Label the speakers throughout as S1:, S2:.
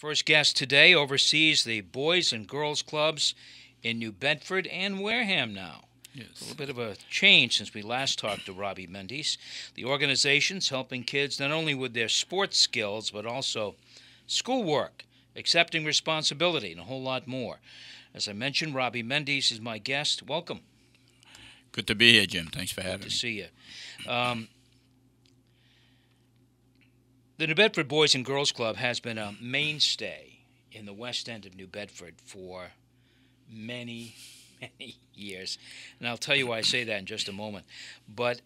S1: First guest today oversees the Boys and Girls Clubs in New Bedford and Wareham now.
S2: Yes.
S1: A little bit of a change since we last talked to Robbie Mendes. The organization's helping kids not only with their sports skills, but also schoolwork, accepting responsibility, and a whole lot more. As I mentioned, Robbie Mendes is my guest. Welcome.
S2: Good to be here, Jim. Thanks for having
S1: Good
S2: me.
S1: to see you. The New Bedford Boys and Girls Club has been a mainstay in the west end of New Bedford for many years. And I'll tell you why I say that in just a moment. But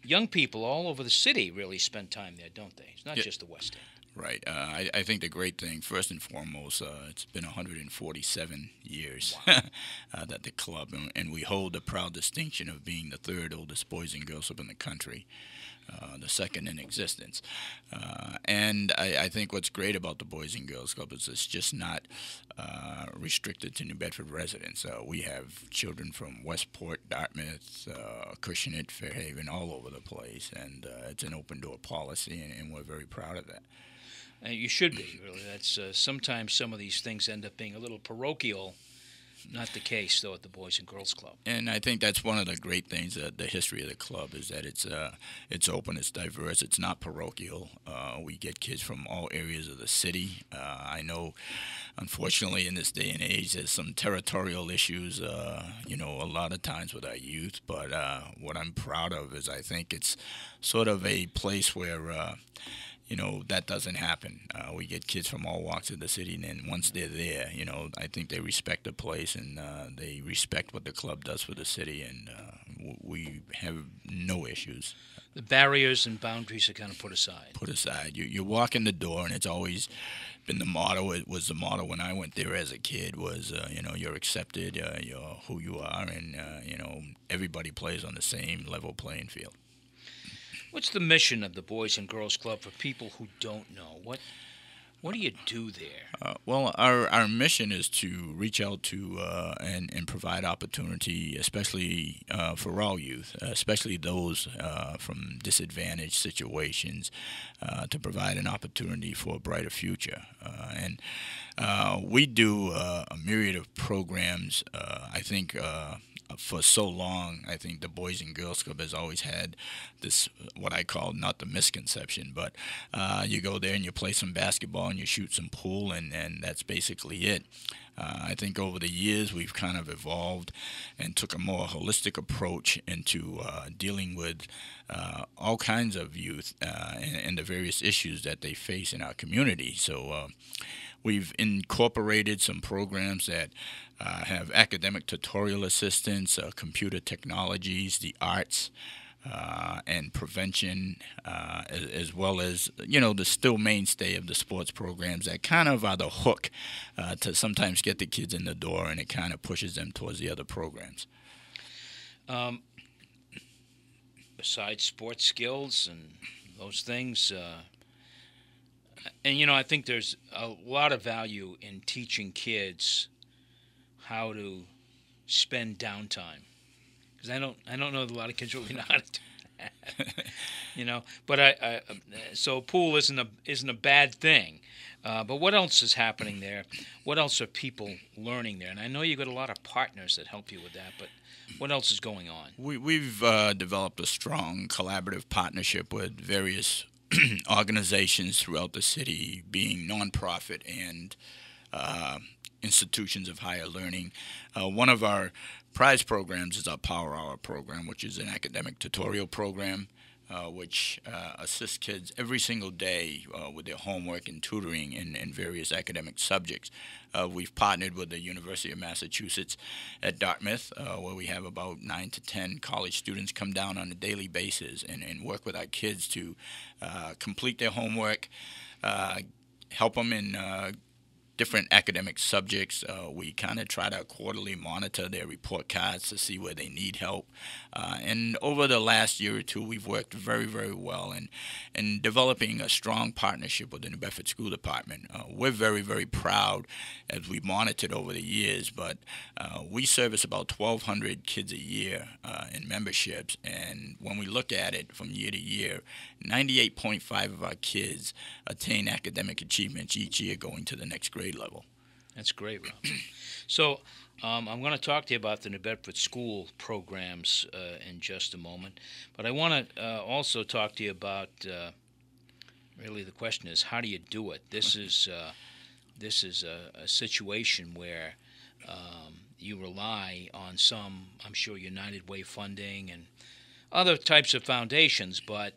S1: young people all over the city really spend time there, don't they? It's not just the west end.
S2: Right. I think the great thing, first and foremost, it's been 147 years that the club, and we hold the proud distinction of being the third oldest boys and girls club in the country. The second in existence. And I think what's great about the Boys and Girls Club is it's just not restricted to New Bedford residents. We have children from Westport, Dartmouth, Acushnet, Fairhaven, all over the place. And it's an open-door policy, and we're very proud of that.
S1: You should be, really. That's sometimes some of these things end up being a little parochial. Not the case, though, at the Boys and Girls Club.
S2: And I think that's one of the great things, the history of the club, is that it's open, it's diverse, it's not parochial. We get kids from all areas of the city. I know, unfortunately, in this day and age, there's some territorial issues, a lot of times with our youth. But what I'm proud of is I think it's sort of a place where that doesn't happen. We get kids from all walks of the city, and then once they're there, I think they respect the place and they respect what the club does for the city, and we have no issues.
S1: The barriers and boundaries are kind of put aside.
S2: Put aside. You walk in the door, and it's always been the motto. It was the motto when I went there as a kid was, you're accepted, you're who you are, and, everybody plays on the same level playing field.
S1: What's the mission of the Boys and Girls Club for people who don't know? What do you do there?
S2: Well, our mission is to reach out to and provide opportunity, especially for all youth, especially those from disadvantaged situations, to provide an opportunity for a brighter future. And we do a myriad of programs. I think for so long, I think the Boys and Girls Club has always had this, what I call, not the misconception, but you go there and you play some basketball and you shoot some pool, and that's basically it. I think over the years we've kind of evolved and took a more holistic approach into dealing with all kinds of youth and the various issues that they face in our community. So we've incorporated some programs that have academic tutorial assistance, computer technologies, the arts, and prevention, as well as, the still mainstay of the sports programs that kind of are the hook to sometimes get the kids in the door, and it kind of pushes them towards the other programs.
S1: Besides sports skills and those things, and I think there's a lot of value in teaching kids how to spend downtime, because I don't know that a lot of kids really know how to do that. But so pool isn't a bad thing. But what else is happening there? What else are people learning there? And I know you've got a lot of partners that help you with that, but what else is going on?
S2: We've developed a strong collaborative partnership with various organizations throughout the city, being nonprofit and institutions of higher learning. One of our prize programs is our Power Hour program, which is an academic tutorial program which assists kids every single day with their homework and tutoring in various academic subjects. We've partnered with the University of Massachusetts at Dartmouth, where we have about 9 to 10 college students come down on a daily basis and work with our kids to complete their homework, help them in different academic subjects. We kind of try to quarterly monitor their report cards to see where they need help. And over the last year or two, we've worked very, very well in developing a strong partnership with the New Bedford School Department. We're very, very proud as we've monitored over the years, but we service about 1,200 kids a year in memberships. And when we look at it from year to year, 98.5 of our kids attain academic achievements each year going to the next grade level.
S1: That's great, Rob. So I'm going to talk to you about the New Bedford school programs in just a moment. But I want to also talk to you about, really the question is, how do you do it? This is a situation where you rely on some, I'm sure, United Way funding and other types of foundations, but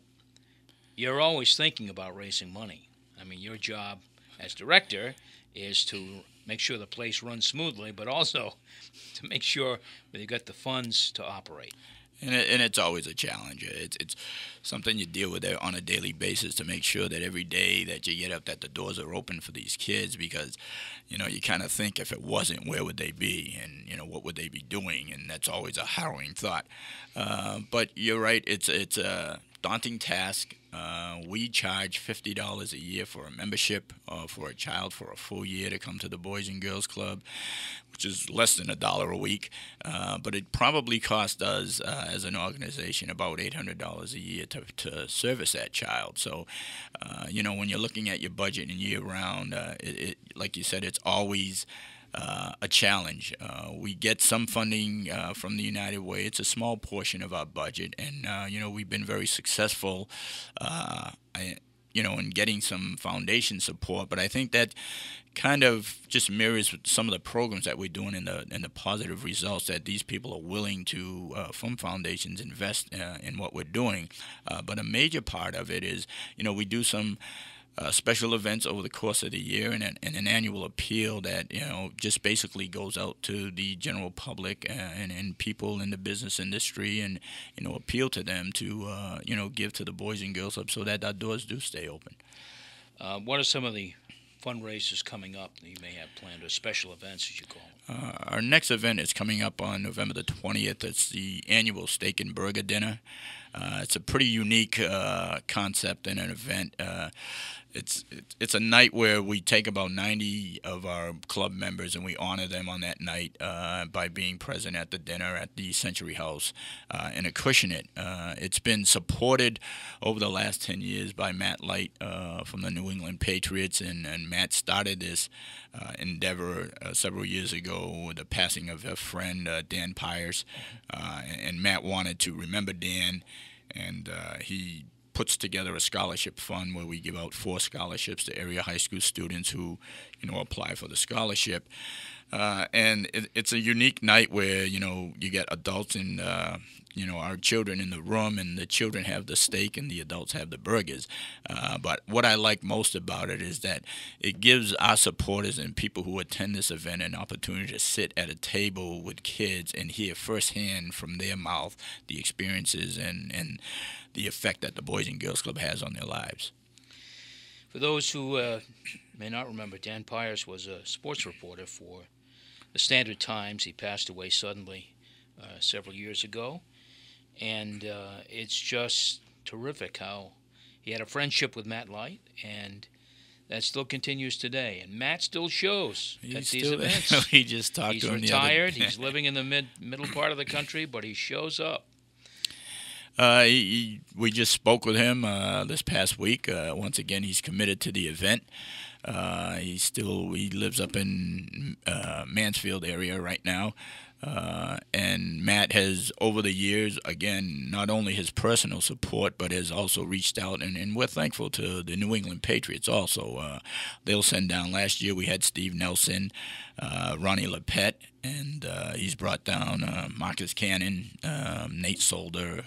S1: you're always thinking about raising money. I mean, your job as director is to make sure the place runs smoothly, but also to make sure that you got the funds to operate.
S2: And it's always a challenge. It's something you deal with on a daily basis to make sure that every day that you get up that the doors are open for these kids, because, you know, you kind of think if it wasn't, where would they be? And, you know, what would they be doing? And that's always a harrowing thought. But you're right, it's a daunting task. We charge $50 a year for a membership for a child for a full year to come to the Boys and Girls Club, which is less than $1 a week. But it probably cost us as an organization about $800 a year to service that child. So, you know, when you're looking at your budget and year round, like you said, it's always a challenge. We get some funding from the United Way. It's a small portion of our budget, and you know, we've been very successful you know, in getting some foundation support. But I think that kind of just mirrors some of the programs that we're doing and the positive results that these people are willing to, from foundations, invest in what we're doing. But a major part of it is, you know, we do some special events over the course of the year, and an annual appeal that, you know, just basically goes out to the general public and people in the business industry, and, you know, appeal to them to you know, give to the Boys and Girls Club so that our doors do stay open.
S1: What are some of the fundraisers coming up that you may have planned, or special events, as you call them?
S2: Our next event is coming up on November the 20th. It's the annual Steak and Burger Dinner. It's a pretty unique concept and an event. It's a night where we take about 90 of our club members and we honor them on that night by being present at the dinner at the Century House in Acushnet. It's been supported over the last 10 years by Matt Light from the New England Patriots, and Matt started this endeavor several years ago with the passing of a friend, Dan Pyers, and Matt wanted to remember Dan, and he puts together a scholarship fund where we give out 4 scholarships to area high school students who, you know, apply for the scholarship. And it's a unique night where, you know, you get adults and, you know, our children in the room, and the children have the steak and the adults have the burgers. But what I like most about it is that it gives our supporters and people who attend this event an opportunity to sit at a table with kids and hear firsthand from their mouth the experiences and the effect that the Boys and Girls Club has on their lives.
S1: For those who may not remember, Dan Pyers was a sports reporter for the Standard Times. He passed away suddenly several years ago, and it's just terrific how he had a friendship with Matt Light, and that still continues today. And Matt still shows at these events.
S2: We just talked to him the other day.
S1: He's retired. He's living in the middle part of the country, but he shows up.
S2: We just spoke with him this past week. Once again, he's committed to the event. He lives up in Mansfield area right now. And Matt has, over the years, again, not only his personal support, but has also reached out, and we're thankful to the New England Patriots also. They'll send down, last year we had Steve Nelson, Ronnie Lepet, and he's brought down Marcus Cannon, Nate Solder,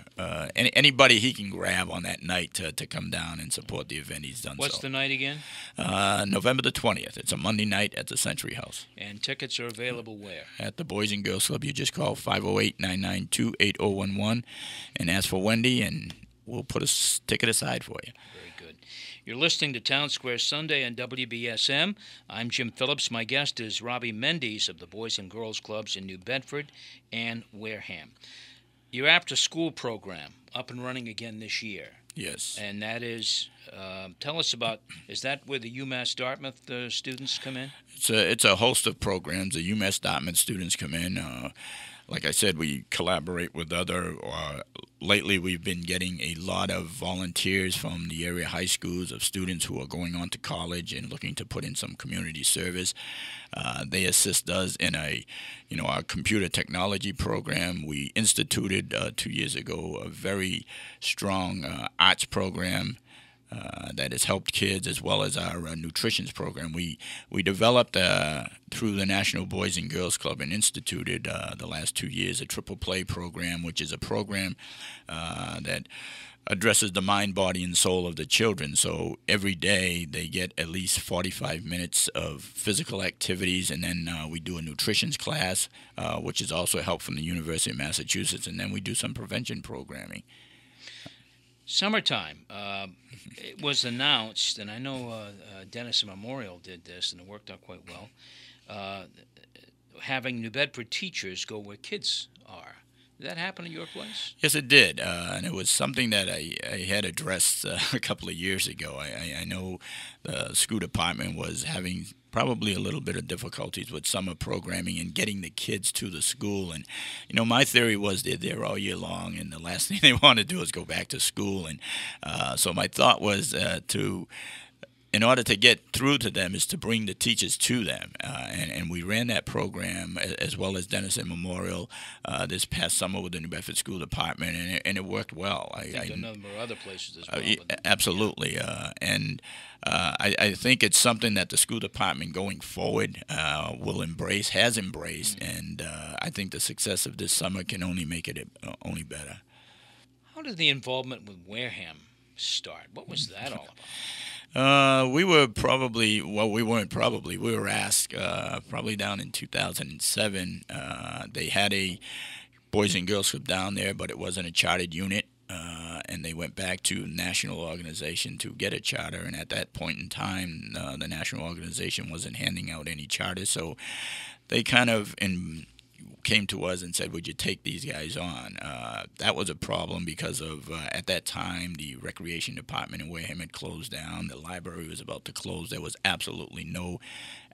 S2: anybody he can grab on that night to come down and support the event. He's done.
S1: What's the night again?
S2: November the 20th. It's a Monday night at the Century House.
S1: And tickets are available where? At
S2: the Boys and Girls Club. You just call 508-992-8011 and ask for Wendy, and we'll put a ticket aside for you.
S1: Very good. You're listening to Townsquare Sunday on WBSM. I'm Jim Phillips. My guest is Robbie Mendes of the Boys and Girls Clubs in New Bedford and Wareham. Your after-school program up and running again this year.
S2: Yes.
S1: And that is, tell us about, is that where the UMass Dartmouth students come in?
S2: It's a host of programs. The UMass Dartmouth students come in. Like I said, we collaborate with other. Lately, we've been getting a lot of volunteers from the area high schools of students who are going on to college and looking to put in some community service. They assist us in our computer technology program. We instituted 2 years ago a very strong arts program that has helped kids, as well as our nutrition program. We developed through the National Boys and Girls Club and instituted the last 2 years a triple play program, which is a program that addresses the mind, body, and soul of the children. So every day they get at least 45 minutes of physical activities, and then we do a nutrition class, which is also help from the University of Massachusetts, and then we do some prevention programming.
S1: Summertime. It was announced, and I know Dennis Memorial did this, and it worked out quite well, having New Bedford teachers go where kids are. Did that happen at your place?
S2: Yes, it did, and it was something that I had addressed a couple of years ago. I know the school department was having probably a little bit of difficulties with summer programming and getting the kids to the school. And, my theory was they're there all year long, and the last thing they want to do is go back to school. And so my thought was in order to get through to them is to bring the teachers to them. And we ran that program as well as Dennis and Memorial this past summer with the New Bedford School Department, and it worked well.
S1: I think a number of other places as well.
S2: Absolutely.
S1: Yeah.
S2: And I think it's something that the school department going forward will embrace, has embraced, and I think the success of this summer can only make it only better.
S1: How did the involvement with Wareham start? What was that all about?
S2: We weren't probably, we were asked probably down in 2007. They had a Boys and Girls Club down there, but it wasn't a chartered unit, and they went back to national organization to get a charter, and at that point in time, the national organization wasn't handing out any charters, so they kind of came to us and said, would you take these guys on? That was a problem because of, at that time, the recreation department in Wareham had closed down. The library was about to close. There was absolutely no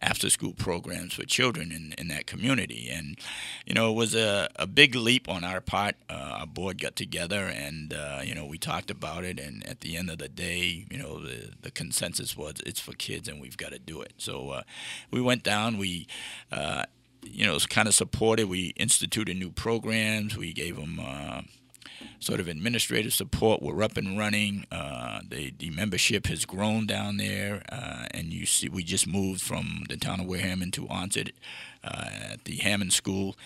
S2: after-school programs for children in that community. And, it was a big leap on our part. Our board got together and, we talked about it. And at the end of the day, the consensus was it's for kids and we've got to do it. So we went down. We kind of supported. We instituted new programs. We gave them sort of administrative support. We're up and running. The membership has grown down there, and you see we just moved from the town of Wareham into Onset at the Hammond School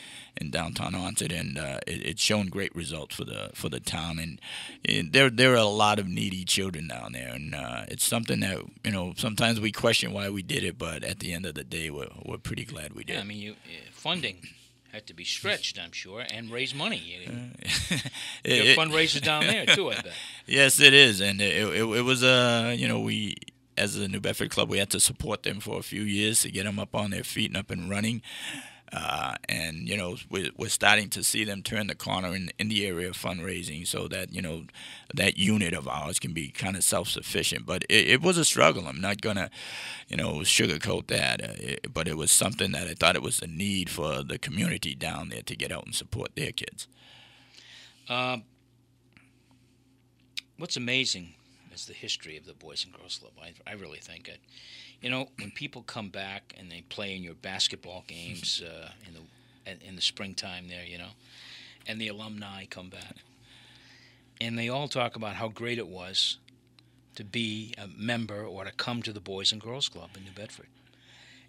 S2: in downtown Onset, and it's shown great results for the town. And there are a lot of needy children down there, and it's something that sometimes we question why we did it, but at the end of the day, we're pretty glad we did.
S1: Yeah, I mean, funding had to be stretched, I'm sure, and raise money. There are fundraisers down there too, I bet.
S2: Yes, it is, and it was we, as the New Bedford Club, we had to support them for a few years to get them up on their feet and up and running. And we're starting to see them turn the corner in the area of fundraising, so that that unit of ours can be kind of self-sufficient. But it was a struggle. I'm not gonna sugarcoat that. But it was something that I thought it was a need for the community down there to get out and support their kids.
S1: What's amazing is the history of the Boys and Girls Club. I really think it. When people come back and they play in your basketball games in the springtime there, and the alumni come back, and they all talk about how great it was to be a member or to come to the Boys and Girls Club in New Bedford.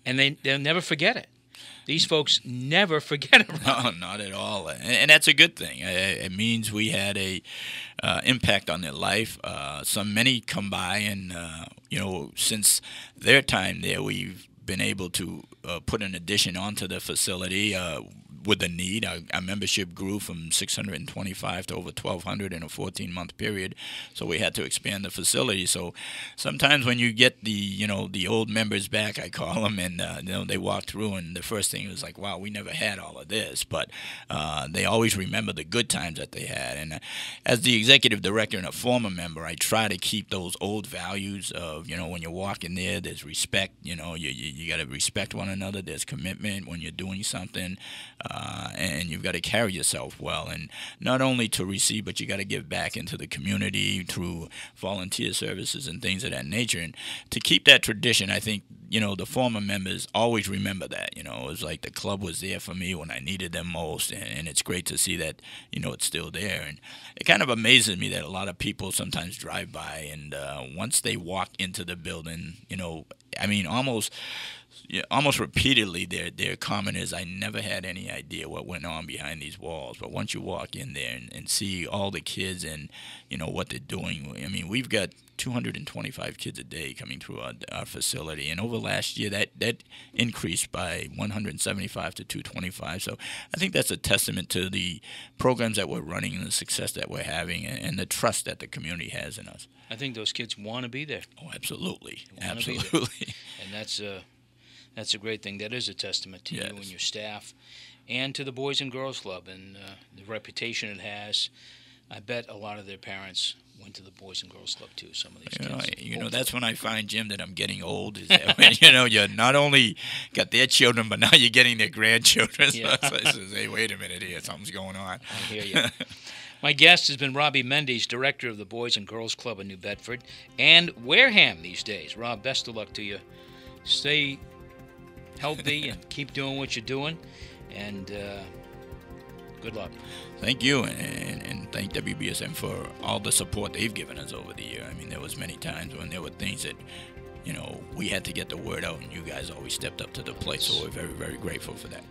S1: And they'll never forget it. These folks never forget it.
S2: No, not at all, and that's a good thing. It means we had a impact on their life. Many come by, and since their time there, we've been able to put an addition onto the facility. with the need. Our membership grew from 625 to over 1,200 in a 14-month period, so we had to expand the facility. So sometimes when you get the old members back, I call them, and they walk through, and the first thing was like, wow, we never had all of this, but they always remember the good times that they had. And as the executive director and a former member, I try to keep those old values of, when you walk in there, there's respect. You got to respect one another. There's commitment when you're doing something, and you've got to carry yourself well. And not only to receive, but you got to give back into the community through volunteer services and things of that nature. And to keep that tradition, I think, the former members always remember that. It was like the club was there for me when I needed them most, and it's great to see that, it's still there. And it kind of amazes me that a lot of people sometimes drive by, and once they walk into the building, almost repeatedly their comment is, I never had any idea what went on behind these walls. But once you walk in there and see all the kids and, what they're doing, we've got 225 kids a day coming through our facility. And over last year, that increased by 175 to 225. So I think that's a testament to the programs that we're running and the success that we're having and the trust that the community has in us.
S1: I think those kids want to be there.
S2: Oh, absolutely.
S1: Absolutely. And that's a great thing. That is a testament to you and your staff and to the Boys and Girls Club and the reputation it has. I bet a lot of their parents went to the Boys and Girls Club too, some of these kids.
S2: That's when I find, Jim, that I'm getting old. Is that when, you not only got their children, but now you're getting their grandchildren.
S1: Yeah.
S2: So I says, hey, wait a minute here. Something's going on.
S1: I hear you. My guest has been Robbie Mendes, director of the Boys and Girls Club in New Bedford and Wareham these days. Rob, best of luck to you. Stay healthy and keep doing what you're doing, and good luck.
S2: Thank you, and thank WBSM for all the support they've given us over the year. There was many times when there were things that, we had to get the word out, and you guys always stepped up to the plate, so we're very, very grateful for that.